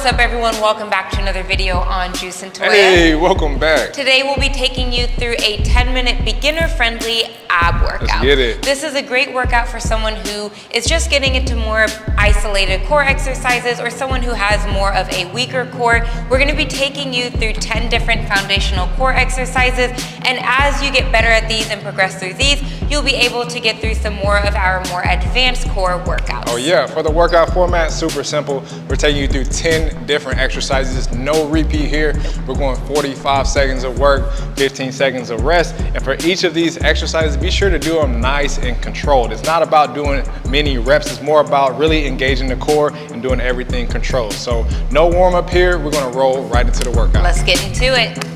What's up, everyone? Welcome back to another video on Juice and Toya. Hey, welcome back. Today we'll be taking you through a 10-minute beginner-friendly ab workout. Let's get it. This is a great workout for someone who is just getting into more isolated core exercises or someone who has more of a weaker core. We're going to be taking you through 10 different foundational core exercises, and as you get better at these and progress through these, you'll be able to get through some more of our more advanced core workouts. Oh yeah, for the workout format, super simple. We're taking you through 10 different exercises, no repeat here. We're going 45 seconds of work, 15 seconds of rest. And for each of these exercises, be sure to do them nice and controlled. It's not about doing many reps, it's more about really engaging the core and doing everything controlled. So no warm up here, we're gonna roll right into the workout. Let's get into it.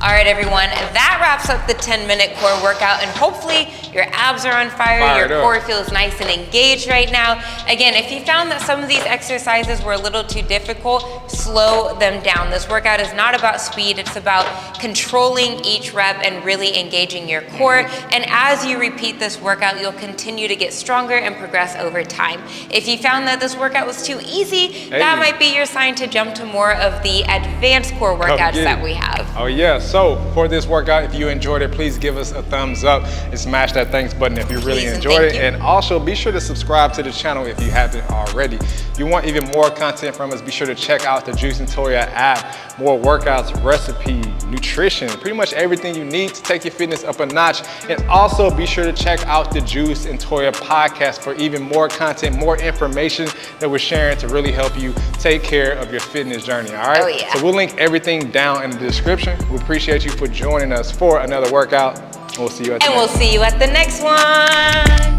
All right, everyone, that wraps up the 10-minute core workout, and hopefully your abs are on fire, your core feels nice and engaged right now. Again, if you found that some of these exercises were a little too difficult, slow them down. This workout is not about speed, it's about controlling each rep and really engaging your core. And as you repeat this workout, you'll continue to get stronger and progress over time. If you found that this workout was too easy, that might be your sign to jump to more of the advanced core workouts that we have. Oh yeah, so for this workout, if you enjoyed it, please give us a thumbs up and smash that thanks button if you really enjoyed it. And also be sure to subscribe to the channel if you haven't already. If you want even more content from us, be sure to check out the Juice and Toya app. More workouts, recipes, nutrition, pretty much everything you need to take your fitness up a notch. And also be sure to check out the Juice and Toya podcast for even more content, more information that we're sharing to really help you take care of your fitness journey, all right? Oh, yeah. So we'll link everything down in the description. We appreciate you for joining us for another workout. We'll see you at the next one.